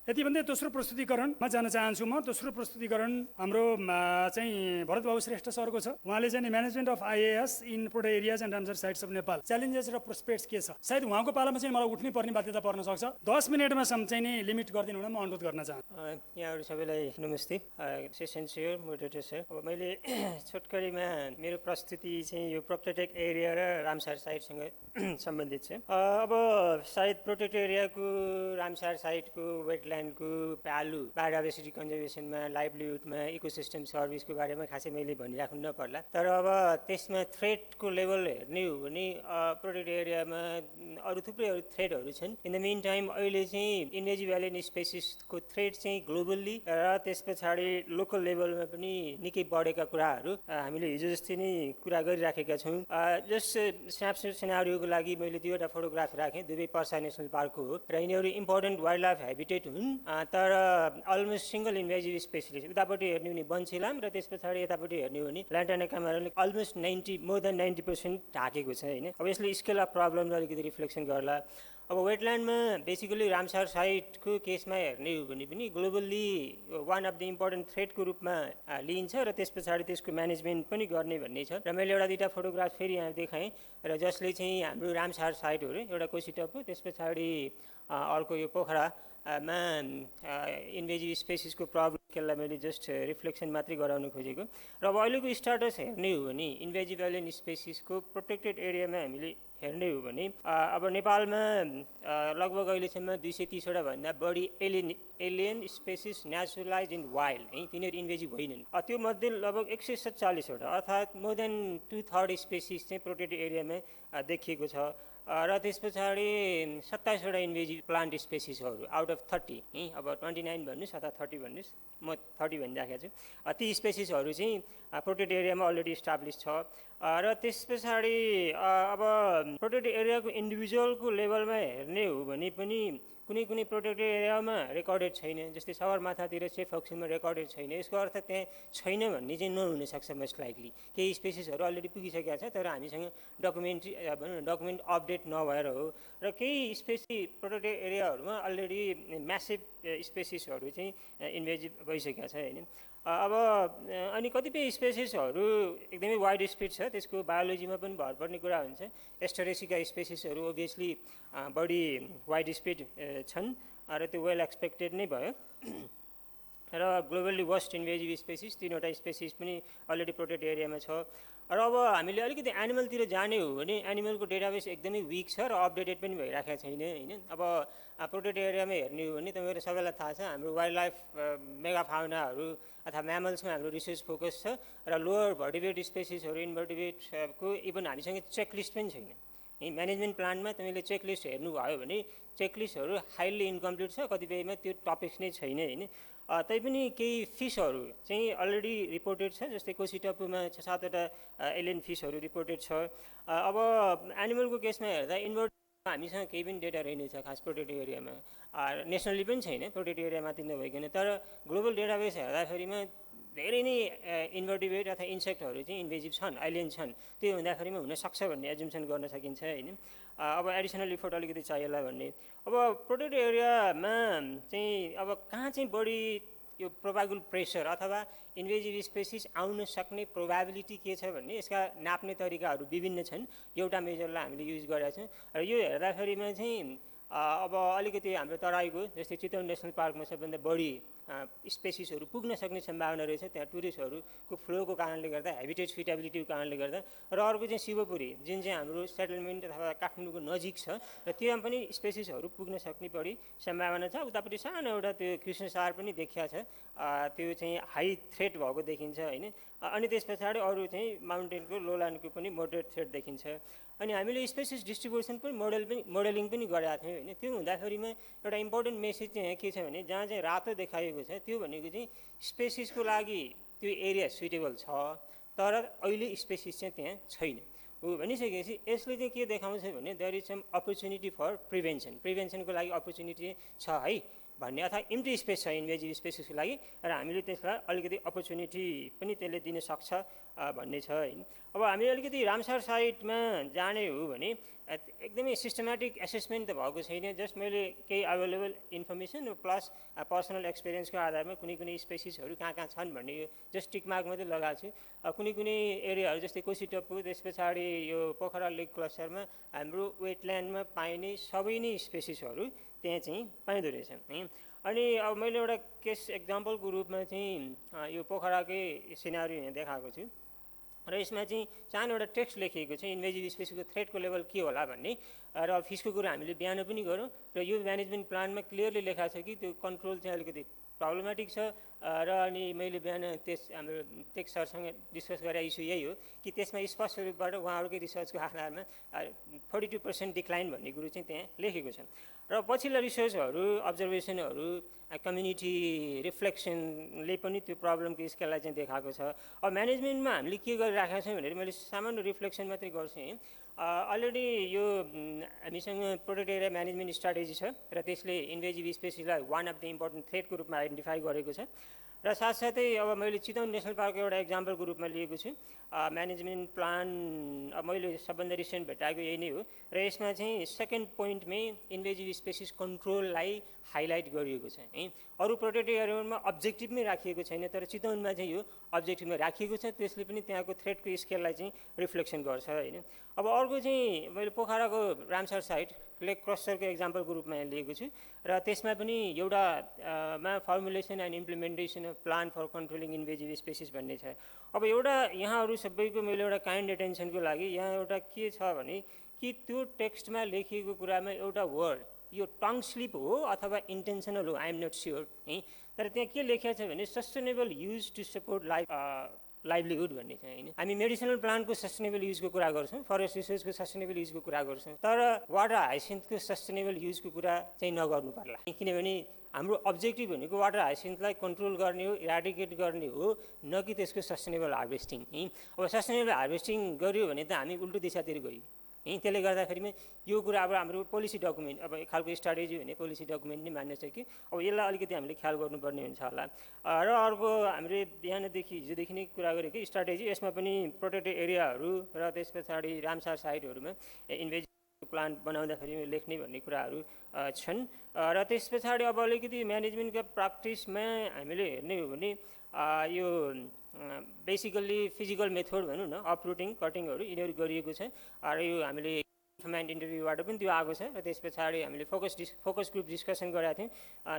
यति भन्दै दोस्रो प्रस्तुतिकरणमा जान चाहन्छु म। दोस्रो प्रस्तुतिकरण हाम्रो चाहिँ भरत बाबु श्रेष्ठ सरको छ। उहाँले चाहिँ management of IAS in protected areas and Ramsar sites of Nepal, challenges र प्रोस्पेक्ट्स के छ। सायद उहाँको पालामा चाहिँ मलाई उठ्नै पर्ने बाध्यता पर्न सक्छ। 10 मिनटमा चाहिँ नि लिमिट गरिदिनु हुन म अनुरोध गर्न चाहन्छु। यहाँहरू सबैलाई नमस्ते। सेसन सर, मोडरेटर सर, अब मैले छोटकरीमा मेरो प्रस्तुति चाहिँ यो प्रोटेक्टेड एरिया र रामसर साइटसँग सम्बन्धित छ। अब सायद प्रोटेक्टेड एरियाको रामसर साइटको वेटल्यान्डको भ्यालु, बायोडाइभर्सिटी कन्जर्भेसनमा, लाइभलीहुडमा, इकोसिस्टम सर्भिसको बारेमा खासै मैले भनिराख्नु नपर्ला। तर अब त्यसमा थ्रेटको लेभल हेर्ने हो भने प्रोटेक्टेड एरियामा अरू थुप्रै थ्रेटहरू छन्। इन द मेन टाइम अहिले चाहिँ इन्भेजिभ एलियन स्पेसिसको थ्रेट चाहिँ ग्लोबल्ली र त्यस पछाडि लोकल लेभलमा पनि निकै बढेका कुराहरू हामीले हिजो जस्तै नै कुरा गरिराखेका छौँ। जस्ट स्न्यापसट सिनारियोको लागि मैले दुईवटा फोटोग्राफ राखेँ। दुवै पर्सा नेसनल पार्कको हो र यिनीहरू इम्पोर्टेन्ट वाइल्ड लाइफ हेबिटेट हुन्, तर अलमोस्ट सिङ्गल इन्भेजिभ स्पेसिस। उतापट्टि हेर्ने हो भने बन्सिलाम र त्यस पछाडि यतापट्टि हेर्ने हो भने ल्यान्टाना क्यामेराले अलमोस्ट मोर देन 90% ढाकेको छ होइन। अब यसले स्केल अफ प्रब्लमलाई अलिकति रिफ्लेक्सन गर्ला। अब वेटल्यान्डमा बेसिकली रामसर साइटको केसमा हेर्ने हो भने पनि globally one of the important थ्रेटको रूपमा लिइन्छ र त्यस पछाडि त्यसको म्यानेजमेन्ट पनि गर्ने भन्ने छ। र मैले एउटा दुईवटा फोटोग्राफ फेरि यहाँ देखाएँ र जसले चाहिँ हाम्रो रामसर साइट हो रे, एउटा कोसीटप हो, त्यस पछाडि अर्को यो पोखरामा इन्भेजिभ स्पेसिसको प्रब्लम त्यसलाई मैले जस्ट रिफ्लेक्सन मात्रै गराउन खोजेको। र अब अहिलेको स्टाटस हेर्ने हो भने इन्भेजिभ एलियन स्पेसिसको प्रोटेक्टेड एरियामा हामीले हेर्ने हो भने अब नेपालमा लगभग अहिलेसम्म 230वटा भन्दा बढी alien species naturalize in wild है, तिनीहरू इन्भेजिभ होइनन्। त्यो मध्ये लगभग 147वटा अर्थात् मोर देन 2/3 स्पेसिस चाहिँ प्रोटेक्टेड एरियामा देखिएको छ। र त्यस पछाडि 27वटा इन्भेजिभ प्लान्ट स्पेसिसहरू आउट अफ 30 है, अब 29 भन्नुहोस् अथवा 30 भन्नुहोस्, म 30 भनिराखेको छु। ती स्पेसिसहरू चाहिँ प्रोटेक्टेड एरियामा अलरेडी इस्टाब्लिस छ। र त्यस पछाडि अब प्रोटेक्टेड एरियाको इन्डिभिजुअलको लेभलमा हेर्ने हो भने पनि कुनै कुनै प्रोटेक्टेड एरियामा रेकर्डेड छैन। जस्तै सगरमाथातिर सेफक्सीमा रेकर्डेड छैन। यसको अर्थ त्यहाँ छैन भन्ने चाहिँ नहुनसक्छ मोस्ट लाइकली। केही स्पेसिसहरू अलरेडी पुगिसकेका छ तर हामीसँग डकुमेन्ट अपडेट नभएर हो। र केही स्पेसिस प्रोटेक्टेड एरियाहरूमा अलरेडी म्यासिभ स्पेसिसहरू चाहिँ इन्भेजिभ भइसकेका छ होइन। अब अनि कतिपय स्पेसिसहरू एकदमै वाइड स्प्रेड छ, त्यसको बायोलोजीमा पनि भर पर्ने कुरा हुन्छ। एस्टरेसीका स्पेसिसहरू ओभियसली बढी वाइड स्प्रेड छन् र त्यो वेल एक्सपेक्टेड नै भयो। र ग्लोबल्ली वर्स्ट इन्भेजिभ स्पेसिस 3वटा स्पेसिस पनि अलरेडी प्रोटेक्टेड एरियामा छ। र अब हामीले अलिकति एनिमलतिर जाने हो भने एनिमलको डेटाबेस एकदमै विक छ र अपडेटेड पनि भइराखेको छैन होइन। अब प्रोटेक्टेड एरियामा हेर्ने हो भने तपाईँहरू सबैलाई थाहा छ हाम्रो वाइल्ड लाइफ मेगाफाउनाहरू अथवा म्यामल्समा हाम्रो रिसर्च फोकस छ र लोवर भर्टिब्रेट स्पेसिसहरू इन्भर्टिब्रेटको इभन हामीसँग चेकलिस्ट पनि छैन। म्यानेजमेन्ट प्लानमा तपाईँले चेकलिस्ट हेर्नुभयो भने चेकलिस्टहरू हाइली इन्कम्प्लिट छ, कतिपयमा त्यो टपिक्स नै छैन होइन। तैपनि केही फिसहरू चाहिँ अलरेडी रिपोर्टेड छ, जस्तै कोसीटपुमा 6-7वटा एलियन फिसहरू रिपोर्टेड छ। अब एनिमलको केसमा हेर्दा हामीसँग केही पनि डेटा रहेनछ खास प्रोटेक्टेड एरियामा। नेसनली पनि छैन प्रोटेक्टेड एरिया माथि नभइकन, तर ग्लोबल डेटाबेस हेर्दाखेरिमा धेरै नै इन्भर्टिब्रेट अथवा इन्सेक्टहरू चाहिँ इन्भेजिभ छन्, एलियन छन्। त्यो हुँदाखेरिमा हुनसक्छ भन्ने एजुम्सन गर्न सकिन्छ होइन। अब एडिसनल इफोर्ट अलिकति चाहिएला भन्ने। अब प्रोटेक्टेड एरियामा चाहिँ अब कहाँ चाहिँ बढी यो प्रोबाबल प्रेसर अथवा इन्भेजिभ स्पेसिस आउन सक्ने प्रोबाबिलिटी के छ भन्ने यसका नाप्ने तरिकाहरू विभिन्न छन्। एउटा मेजरलाई हामीले युज गरेका छौँ र यो हेर्दाखेरिमा चाहिँ अब अलिकति हाम्रो तराईको जस्तै चितवन नेसनल पार्कमा सबभन्दा बढी स्पेसिसहरू पुग्न सक्ने सम्भावना रहेछ। त्यहाँ टुरिस्टहरूको फ्लोको कारणले गर्दा, हेबिटेट सुइटेबिलिटीको कारणले गर्दा। र अर्को चाहिँ शिवपुरी जुन चाहिँ हाम्रो सेटलमेन्ट अथवा काठमाडौँको नजिक छ र त्यहाँ पनि स्पेसिसहरू पुग्न सक्ने बढी सम्भावना छ। उतापट्टि सानो एउटा त्यो कृष्णसार पनि देखिया छ, त्यो चाहिँ हाई थ्रेट भएको देखिन्छ होइन। अनि त्यस पछाडि अरू चाहिँ माउन्टेनको लोल्यान्डको पनि मोडरेट थ्रेट देखिन्छ। अनि हामीले स्पेसिस डिस्ट्रिब्युसन पनि मोडलिङ पनि गरेका थियौँ होइन। त्यो हुँदाखेरिमा एउटा इम्पोर्टेन्ट मेसेज चाहिँ के छ भने जहाँ चाहिँ रातो देखाइएको छ त्यो भनेको चाहिँ स्पेसिसको लागि त्यो एरिया सुइटेबल छ, तर अहिले स्पेसिस चाहिँ त्यहाँ छैन। हो भनिसकेपछि यसले चाहिँ के देखाउँछ भने there is some opportunity for प्रिभेन्सनको लागि अपर्च्युनिटी छ है भन्ने, अथवा इम्टी स्पेस छ इन्भेजिभ स्पेसिसको लागि र हामीले त्यसलाई अलिकति अपर्च्युनिटी पनि त्यसले दिन सक्छ भन्ने छ होइन। अब हामी अलिकति रामसर साइटमा जाने हो भने एकदमै सिस्टमेटिक एसेसमेन्ट त भएको छैन, जस्ट मैले केही अभाइलेबल इन्फर्मेसन प्लस पर्सनल एक्सपिरियन्सको आधारमा कुनै कुनै स्पेसिसहरू कहाँ कहाँ छन् भन्ने यो जस्ट टिक मार्क मात्रै लगाएको छु। कुनै कुनै एरियाहरू जस्तै कोसीटप्पु, त्यस पछाडि यो पोखरा लेक क्लस्टरमा हाम्रो वेटल्यान्डमा पाइने सबै नै स्पेसिसहरू त्यहाँ चाहिँ पाइँदो रहेछ है। अनि अब मैले एउटा केस एक्जाम्पलको रूपमा चाहिँ यो पोखराकै सिनारियो यहाँ देखाएको छु र यसमा चाहिँ सानो एउटा टेक्स्ट लेखिएको छ इन्भेजिभ स्पेसिसको थ्रेटको लेभल के होला भन्ने। र फिसको कुरा हामीले बिहान पनि गऱ्यौँ र यो म्यानेजमेन्ट प्लानमा क्लियरली लेखाएको छ कि त्यो कन्ट्रोल चाहिँ अलिकति प्रब्लमेटिक छ। र अनि मैले बिहान हाम्रो टेक सरसँग डिस्कस गरेर इस्यु यही हो कि त्यसमा स्पष्ट रूपबाट उहाँहरूकै रिसर्चको आधारमा 42% डिक्लाइन भन्ने कुरो चाहिँ त्यहाँ लेखेको छ। र पछिल्ला रिसर्चहरू अब्जर्भेसनहरू कम्युनिटी रिफ्लेक्सनले पनि त्यो प्रब्लमको स्केललाई चाहिँ देखाएको छ। अब म्यानेजमेन्टमा हामीले के गरिराखेका छौँ भनेर मैले सामान्य रिफ्लेक्सन मात्रै गर्छु है। अलरेडी यो हामीसँग प्रोटेक्ट एरिया म्यानेजमेन्ट स्ट्राटेजी छ र त्यसले इन्भेजिभ स्पेसिसलाई वान अफ द इम्पोर्टेन्ट थ्रेटको रूपमा आइडेन्टिफाई गरेको छ। र साथसाथै अब मैले चितवन नेसनल पार्कको एउटा एक्जाम्पलको रूपमा लिएको छु। म्यानेजमेन्ट प्लान अब मैले सबभन्दा रिसेन्ट भेटाएको यही नै हो र यसमा चाहिँ सेकेन्ड पोइन्टमै इन्भेजिभ स्पेसिस कन्ट्रोललाई हाइलाइट गरिएको छ है। अरू प्रोटेक्टेड एरियामा अब्जेक्टिभमै राखिएको छैन, तर चितवनमा चाहिँ यो अब्जेक्टिभमा राखिएको छ। त्यसले पनि त्यहाँको थ्रेटको स्केललाई चाहिँ रिफ्लेक्सन गर्छ होइन। अब अर्को चाहिँ मैले पोखराको रामसर साइट लेक क्लस्टरको एक्जाम्पलको रूपमा यहाँ लिएको छु र त्यसमा पनि एउटा formulation and implementation of plan for controlling invasive species भन्ने छ। अब एउटा यहाँहरू सबैको मैले एउटा काइन्ड एटेन्सनको लागि यहाँ एउटा के छ भने कि त्यो टेक्स्टमा लेखिएको कुरामा एउटा वर्ड यो टङ स्लिप हो अथवा इन्टेन्सनल हो, आई एम नट स्योर है। तर त्यहाँ के लेखेको छ भने sustainable use to support livelihood भन्ने छ होइन। हामी मेडिसिनल प्लान्टको सस्टेनेबल युजको कुरा गर्छौँ, फरेस्ट रिसोर्सको सस्टेनेबल युजको कुरा गर्छौँ, तर वाटर हाइसिन्थको सस्टेनेबल युजको कुरा चाहिँ नगर्नु पर्ला। किनभने हाम्रो अब्जेक्टिभ भनेको वाटर हाइसिन्थलाई कन्ट्रोल गर्ने हो, इराडिकेट गर्ने हो, न कि त्यसको सस्टेनेबल हार्भेस्टिङ है। अब सस्टेनेबल हार्भेस्टिङ गर्यो भने त हामी उल्टो दिशातिर गयौँ है। त्यसले गर्दाखेरिमा यो कुरा अब हाम्रो पोलिसी डकुमेन्ट अब एक खालको स्ट्राटेजी भने पोलिसी डकुमेन्ट नै मान्ने छ कि अब यसलाई अलिकति हामीले ख्याल गर्नुपर्ने हुन्छ होला। र अर्को हामीले बिहानदेखि हिजोदेखि नै कुरा गरेको स्ट्राटेजी यसमा पनि प्रोटेक्टेड एरियाहरू र त्यस पछाडि रामसार साइटहरूमा इन्भेजिभ प्लान बनाउँदाखेरि लेख्ने भन्ने कुराहरू छन्। र त्यस पछाडि अब अलिकति म्यानेजमेन्टका प्र्याक्टिसमा हामीले हेर्ने हो भने यो बेसिकल्ली फिजिकल मेथड भनौँ न, अपरुटिङ कटिङहरू यिनीहरू गरिएको छ। र यो हामीले कमान्ड इन्टरभ्यूबाट पनि त्यो आएको छ र त्यस पछाडि हामीले फोकस ग्रुप डिस्कसन गरेका थियौँ,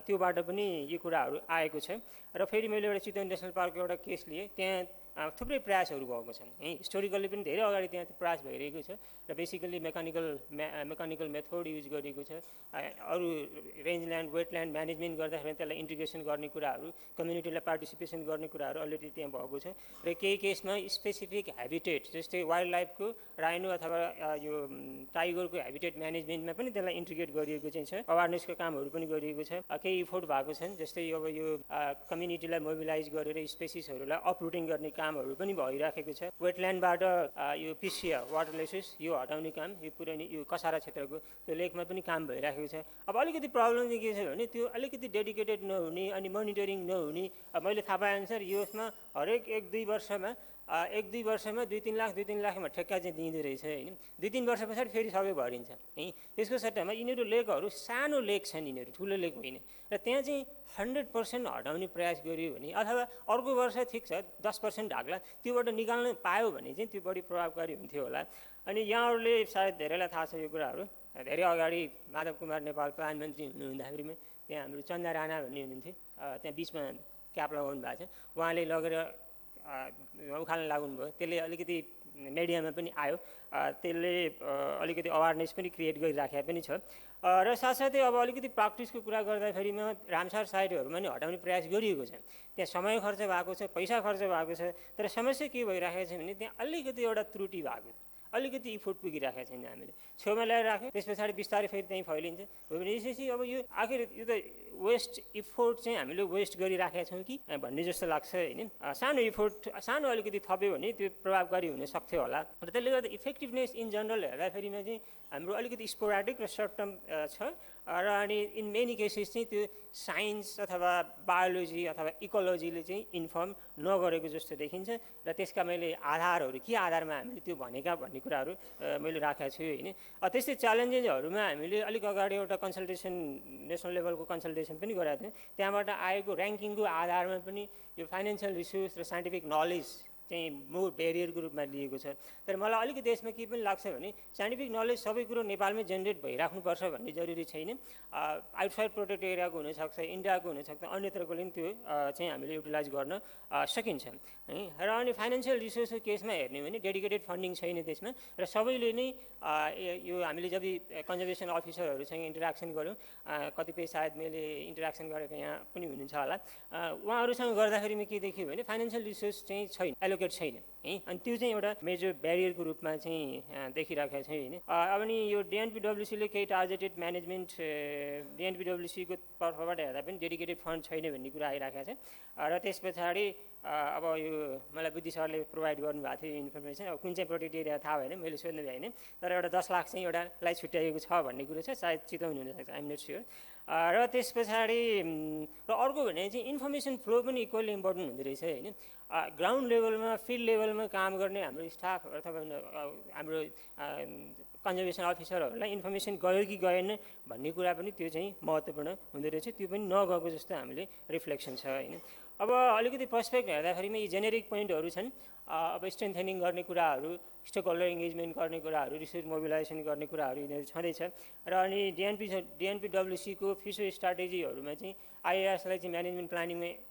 त्योबाट पनि यो कुराहरू आएको छ। र फेरि मैले एउटा चितवन नेसनल पार्कको एउटा केस लिएँ, त्यहाँ थुप्रै प्रयासहरू भएको छन् है। हिस्टोरिकल्ली पनि धेरै अगाडि त्यहाँ प्रयास भइरहेको छ र बेसिकल्ली मेकानिकल मेथड युज गरिएको छ। अरू रेन्जल्यान्ड वेटल्यान्ड म्यानेजमेन्ट गर्दाखेरि त्यसलाई इन्टिग्रेसन गर्ने कुराहरू, कम्युनिटीलाई पार्टिसिपेसन गर्ने कुराहरू अलरेडी त्यहाँ भएको छ। र केही केसमा स्पेसिफिक हेबिटेट जस्तै वाइल्ड लाइफको राइनो अथवा यो टाइगरको हेबिटेट म्यानेजमेन्टमा पनि त्यसलाई इन्टिग्रेट गरिएको चाहिँ छ। अवेरनेसको कामहरू पनि गरिएको छ। केही इफोर्ट भएको छन्, जस्तै अब यो कम्युनिटीलाई मोबिलाइज गरेर स्पेसिसहरूलाई अपरुटिङ गर्ने कामहरू पनि भइराखेको छ। वेटल्यान्डबाट यो पिसिया वाटरलेसेस यो हटाउने काम यो पुरानो यो कसारा क्षेत्रको त्यो लेकमा पनि काम भइराखेको छ। अब अलिकति प्रब्लम चाहिँ के छ भने त्यो अलिकति डेडिकेटेड नहुने अनि मोनिटरिङ नहुने। मैले थाहा पाएअनुसार यसमा हरेक 1-2 वर्षमा 2-3 लाखमा ठेक्का चाहिँ दिँदो रहेछ होइन। 2-3 वर्ष पछाडि फेरि सबै भरिन्छ है। त्यसको सट्टामा यिनीहरू लेकहरू सानो लेक छन्, यिनीहरू ठुलो लेक होइन, र त्यहाँ चाहिँ 100% हटाउने प्रयास गरियो भने अथवा अर्को वर्ष ठिक छ 10% ढाक्ला त्योबाट निकाल्न पायो भने चाहिँ त्यो बढी प्रभावकारी हुन्थ्यो होला। अनि यहाँहरूले सायद धेरैलाई थाहा छ यो कुराहरू, धेरै अगाडि माधव कुमार नेपाल प्रधानमन्त्री हुनुहुँदाखेरिमा त्यहाँ हाम्रो चन्दा राणा भन्ने हुनुहुन्थ्यो, त्यहाँ बिचमा क्याप लगाउनु भएको छ, उहाँले लगेर उखाल्न लाग्नुभयो। त्यसले अलिकति मिडियामा पनि आयो, त्यसले अलिकति अवेरनेस पनि क्रिएट गरिराखेको पनि छ। र साथसाथै अब अलिकति प्र्याक्टिसको कुरा गर्दाखेरिमा रामसार साइटहरूमा नि हटाउने प्रयास गरिएको छ। त्यहाँ समय खर्च भएको छ, पैसा खर्च भएको छ, तर समस्या के भइराखेको छ भने त्यहाँ अलिकति एउटा त्रुटि भएको, अलिकति इफोर्ट पुगिराखेको छैन। हामीले छेउमा ल्याएर राख्यो, त्यस पछाडि बिस्तारै फेरि त्यहीँ फैलिन्छ हो भने यसपछि अब यो आखिर यो त वेस्ट इफोर्ट चाहिँ हामीले वेस्ट गरिराखेका छौँ कि भन्ने जस्तो लाग्छ होइन। सानो सानो अलिकति थप्यो भने त्यो प्रभावकारी हुन सक्थ्यो होला। र त्यसले गर्दा इफेक्टिभनेस इन जनरल हेर्दाखेरिमा चाहिँ हाम्रो अलिकति स्पोराडिक र सर्ट टर्म छ र अनि इन मेनी केसेस चाहिँ त्यो साइन्स अथवा बायोलोजी अथवा इकोलोजीले चाहिँ इन्फर्म नगरेको जस्तो देखिन्छ र त्यसका मैले आधारहरू के आधारमा हामीले त्यो भनेका भन्ने कुराहरू मैले राखेको छु होइन। त्यस्तै च्यालेन्जेसहरूमा हामीले अलिक अगाडि एउटा कन्सल्टेसन नेसनल लेभलको कन्सल्टेसन पनि गरेका थियौँ। त्यहाँबाट आएको ऱ्याङ्किङको आधारमा पनि यो फाइनेन्सियल रिसोर्स र साइन्टिफिक नलेज चाहिँ मोर ब्यारियरको रूपमा लिएको छ। तर मलाई अलिकति यसमा के पनि लाग्छ भने साइन्टिफिक नलेज सबै कुरो नेपालमै जेनेरेट भइराख्नुपर्छ भन्ने जरुरी छैन। आउटसाइड प्रोटेक्ट एरियाको हुनसक्छ, इन्डियाको हुनसक्छ, अन्यत्रको पनि त्यो चाहिँ हामीले युटिलाइज गर्न सकिन्छ है। र अनि फाइनेन्सियल रिसोर्सको केसमा हेर्ने भने डेडिकेटेड फन्डिङ छैन त्यसमा र सबैले नै यो हामीले जब कन्जर्भेसन अफिसरहरूसँग इन्टरेक्सन गऱ्यौँ, कतिपय सायद मैले इन्टरेक्सन गरेको यहाँ पनि हुनुहुन्छ होला, उहाँहरूसँग गर्दाखेरिमा के देखियो भने फाइनेन्सियल रिसोर्स चाहिँ छैन, एलोकेट छैन है। अनि त्यो चाहिँ एउटा मेजर ब्यारियरको रूपमा चाहिँ देखिराखेको छ होइन। अब नि यो डिएनपिडब्ल्युसीले केही टार्गेटेड म्यानेजमेन्ट डिएनपिडब्ल्युसीको तर्फबाट हेर्दा पनि डेडिकेटेड फन्ड छैन भन्ने कुरा आइराखेको छ। र त्यस पछाडि अब यो मलाई बुद्धि सरले प्रोभाइड गर्नुभएको थियो इन्फर्मेसन, अब कुन चाहिँ प्रोटेक्ट एरिया थाहा भएन, मैले सोध्नु भएन। तर एउटा 10 लाख चाहिँ एउटालाई छुट्याइएको छ भन्ने कुरो छ, सायद चिताउनु हुनसक्छ, आइएम नट स्योर। र त्यस पछाडि र अर्को भने चाहिँ इन्फर्मेसन फ्लो पनि इक्वली इम्पोर्टेन्ट हुँदो रहेछ होइन। ग्राउन्ड लेभलमा फिल्ड लेभलमा काम गर्ने हाम्रो स्टाफ अथवा हाम्रो कन्जर्भेसन अफिसरहरूलाई इन्फर्मेसन गयो कि गएन भन्ने कुरा पनि त्यो चाहिँ महत्त्वपूर्ण हुँदो रहेछ। त्यो पनि नगएको जस्तो हामीले रिफ्लेक्सन छ होइन। अब अलिकति पर्सपेक्ट हेर्दाखेरिमा यी जेनेरिक पोइन्टहरू छन्। अब स्ट्रेन्थेनिङ गर्ने कुराहरू, स्टेक होल्डर इङ्गेजमेन्ट गर्ने कुराहरू, रिसोर्स मोबिलाइजेसन गर्ने कुराहरू यिनीहरू छँदैछ। र अनि डिएनपिडब्ल्युसीको फ्युचर स्ट्राटेजीहरूमा चाहिँ आइएएसलाई चाहिँ म्यानेजमेन्ट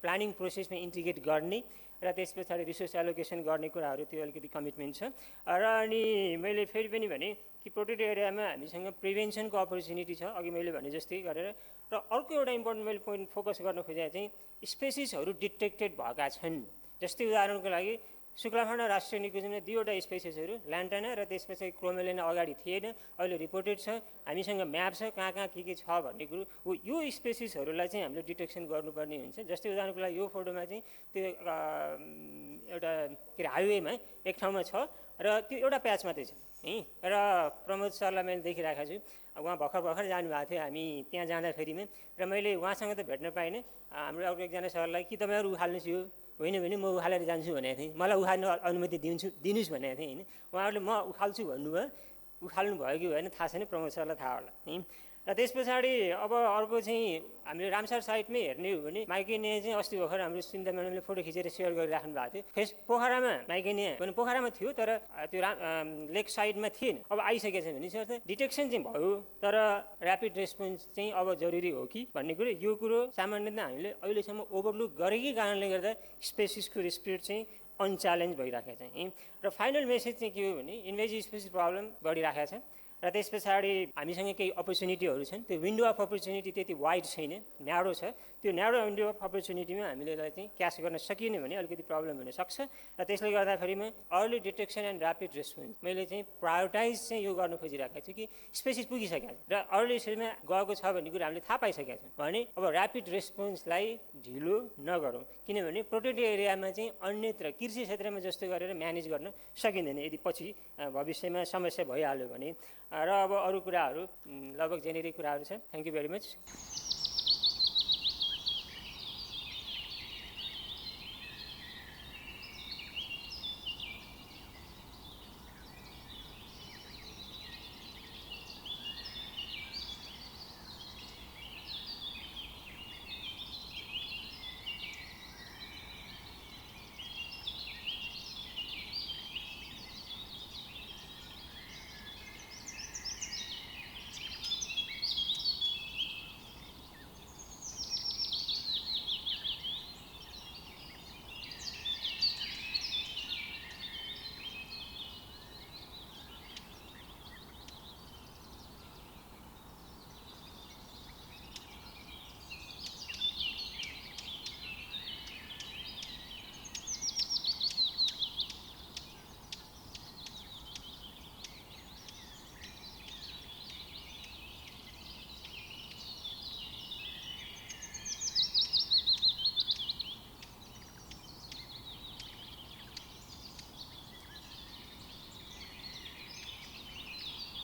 प्लानिङ प्रोसेसमा इन्टिग्रेट गर्ने र त्यस पछाडि रिसोर्स एलोकेसन गर्ने कुराहरू त्यो अलिकति कमिटमेन्ट छ। र अनि मैले फेरि पनि भने कि प्रोटेक्ट एरियामा हामीसँग प्रिभेन्सनको अपर्च्युनिटी छ, अघि मैले भने जस्तै गरेर। र अर्को एउटा इम्पोर्टेन्ट मैले पोइन्ट फोकस गर्न खोजेको चाहिँ स्पेसिसहरू डिटेक्टेड भएका छन्। जस्तै उदाहरणको लागि शुक्लाखण्ड राष्ट्रिय निकुञ्जमा 2वटा स्पेसिसहरू ल्यान्टाना र त्यसपछि क्रोमेलिना अगाडि थिएन, अहिले रिपोर्टेड छ, हामीसँग म्याप छ कहाँ कहाँ के छ भन्ने कुरो हो। यो स्पेसिसहरूलाई चाहिँ हामीले डिटेक्सन गर्नुपर्ने हुन्छ। जस्तै उदाहरणको लागि यो फोटोमा चाहिँ त्यो एउटा के अरे हाइवेमा एक ठाउँमा छ र त्यो एउटा प्याच मात्रै छ है। र प्रमोद सरलाई मैले देखिरहेको छु, उहाँ भर्खर जानुभएको थियो हामी त्यहाँ जाँदाखेरिमा, र मैले उहाँसँग त भेट्न पाइनँ। हाम्रो अर्को एकजना सरलाई कि तपाईँहरू उखाल्नुहोस् यो, होइन भने म उखालेर जान्छु भनेको थिएँ, मलाई उखाल्नु अनुमति दिनुहोस् भनेको थिएँ होइन। उहाँहरूले म उखाल्छु भन्नुभयो, उखाल्नु भयो कि भएन थाहा छैन, प्रमोद सरलाई थाहा होला है। र त्यस पछाडि अब अर्को चाहिँ हामीले रामसार साइटमै हेर्ने हो भने माइकेनिया चाहिँ अस्ति भर्खर हाम्रो सुनिता म्याडमले फोटो खिचेर सेयर गरिराख्नु भएको थियो। पोखरामा माइकेनिया भने पोखरामा थियो तर त्यो लेक साइडमा थिएन। अब आइसकेको छ भने सर डिटेक्सन चाहिँ भयो तर ऱ्यापिड रेस्पोन्स चाहिँ अब जरुरी हो कि भन्ने कुरो, यो कुरो सामान्यतः हामीले अहिलेसम्म ओभरलुक गरेकै कारणले गर्दा स्पेसिसको स्पिड चाहिँ अनच्यालेन्ज भइराखेको छ। र फाइनल मेसेज चाहिँ के हो भने इन्भेजिभ स्पेसिस प्रब्लम बढिराखेको छ। र त्यस पछाडि हामीसँग केही अपर्च्युनिटीहरू छन्, त्यो विन्डो अफ अपर्च्युनिटी त्यति वाइड छैन, न्यारो छ। त्यो न्यारो विन्डो अफ अपर्च्युनिटीमा हामीले चाहिँ क्याच गर्न सकिएन भने अलिकति प्रब्लम हुनसक्छ। र त्यसले गर्दाखेरिमा early detection and rapid response मैले चाहिँ प्रायोरिटाइज चाहिँ यो गर्न खोजिरहेको छु कि स्पेसिस पुगिसकेको छ र अर्ली स्टेजमा गएको छ भन्ने कुरा हामीले थाहा पाइसकेका छौँ भने अब ऱ्यापिड रेस्पोन्सलाई ढिलो नगरौँ, किनभने प्रोटेक्टेड एरियामा चाहिँ अन्यत्र कृषि क्षेत्रमा जस्तो गरेर म्यानेज गर्न सकिँदैन यदि पछि भविष्यमा समस्या भइहाल्यो भने। र अब अरू कुराहरू लगभग जेनेरिक कुराहरू छ। Thank you very much.